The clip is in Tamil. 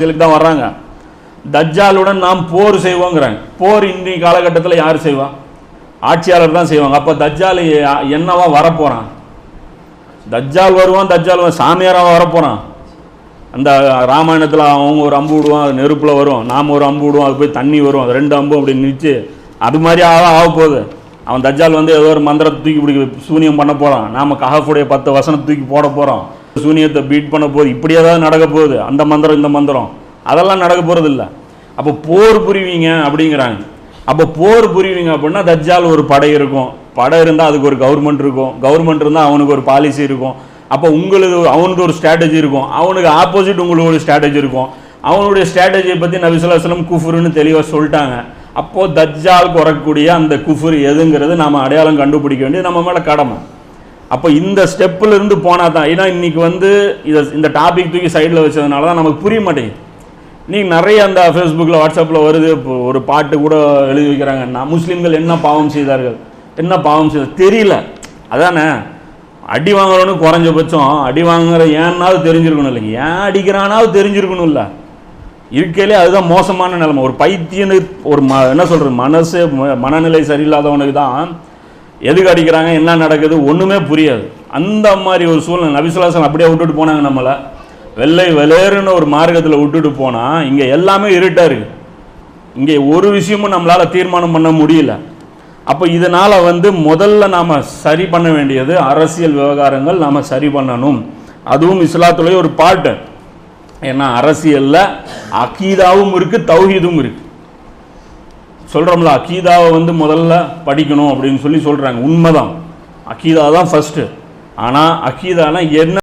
இதுக்கு தான் வர்றாங்க. தஜ்ஜாலுடன் நாம் போர் செய்வோங்கிறாங்க. போர் இன்றைய காலகட்டத்தில் யார் செய்வா? ஆட்சியாளர் தான் செய்வாங்க. அப்போ தஜ்ஜால் என்னவா வரப்போகிறான்? தஜ்ஜால் வருவான், சாமியாராக வரப்போகிறான். அந்த ராமாயணத்தில் அவங்க ஒரு அம்பு விடுவான், அது நெருப்பில் வரும், நாம் ஒரு அம்பு விடுவோம், அது போய் தண்ணி வரும், அது 2 அம்பு அப்படி நிச்சு அது மாதிரி ஆக போகுது. அவன் தஜ்ஜால் ஏதோ ஒரு மந்திரத்தை தூக்கி இப்படி சூனியம் பண்ண போகிறான், நாம் கஹஃபுடைய 10 வசனத்தை தூக்கி போட போகிறோம், சூனியத்தை பீட் பண்ண போகுது, இப்படி ஏதாவது நடக்க போகுது, அந்த மந்திரம் இந்த மந்திரம் அதெல்லாம் நடக்க போகிறது இல்லை. அப்போ போர் புரிவீங்க அப்படிங்கிறாங்க. அப்போ போர் புரிவீங்க அப்படின்னா தஜ்ஜால் ஒரு படை இருக்கும், படை இருந்தால் அதுக்கு ஒரு கவர்மெண்ட் இருக்கும், கவர்மெண்ட் இருந்தால் அவனுக்கு ஒரு பாலிசி இருக்கும். அப்போ அவனுக்கு ஒரு ஸ்ட்ராட்டஜி இருக்கும், அவனுக்கு ஆப்போசிட் உங்களுக்கு ஒரு ஸ்ட்ராட்டஜி இருக்கும். அவனுடைய ஸ்ட்ராட்டஜியை பற்றி நபி ஸல்லல்லாஹு அலைஹி வஸல்லம் குஃபுருன்னு தெளிவாக சொல்லிட்டாங்க. அப்போது தஜ்ஜால் குறக்கக்கூடிய அந்த குஃபுர் எதுங்கிறது நாம் அடையாளம் கண்டுபிடிக்க வேண்டியது நம்ம மேலே கடமை. அப்போ இந்த ஸ்டெப்பில் இருந்து போனால் தான், ஏன்னா இன்றைக்கி இந்த டாபிக் தூக்கி சைடில் வச்சதுனால தான் நமக்கு புரிய மாட்டேங்குது. நீங்கள் நிறைய அந்த ஃபேஸ்புக்கில் வாட்ஸ்அப்பில் வருது, ஒரு பாட்டு கூட எழுதி வைக்கிறாங்கன்னா முஸ்லீம்கள் என்ன பாவம் செய்தார்கள், என்ன பாவம் செய்தார் தெரியல. அதானே அடி வாங்குறவனு குறைஞ்சபட்சம் அடி வாங்குற ஏன்னாவது தெரிஞ்சிருக்கணும் இல்லைங்க, ஏன் அடிக்கிறானாவது தெரிஞ்சிருக்கணும் இல்லை. இருக்கையிலே அதுதான் மோசமான நிலைமை. ஒரு பைத்தியனு ஒரு என்ன சொல்கிறது, மனநிலை சரியில்லாதவனுக்கு தான் எதுக்கு அடிக்கிறாங்க, என்ன நடக்குது ஒன்றுமே புரியாது. அந்த மாதிரி ஒரு சூழ்நிலை நபி ஸல்லல்லாஹு அலைஹி வஸல்லம் அப்படியே விட்டுட்டு போனாங்க. நம்மளை வெள்ளை வெளேறுன்னு ஒரு மார்க்கத்தில் விட்டுட்டு போனால் இங்கே எல்லாமே இருட்டாக இருக்குது, இங்கே ஒரு விஷயமும் நம்மளால் தீர்மானம் பண்ண முடியல. அப்போ இதனால் முதல்ல நாம் சரி பண்ண வேண்டியது அரசியல் விவகாரங்கள் நாம் சரி பண்ணணும். அதுவும் இஸ்லாத்துலேயே ஒரு பாட்டு. ஏன்னா அரசியலில் அகீதாவும் இருக்குது, தௌஹீதும் இருக்குது. சொல்கிறோம்ல, அகீதாவை முதல்ல படிக்கணும் அப்படின்னு சொல்லி சொல்கிறாங்க. உண்மைதான், அகீதா தான் ஃபஸ்ட்டு. ஆனால் அகீதானா என்ன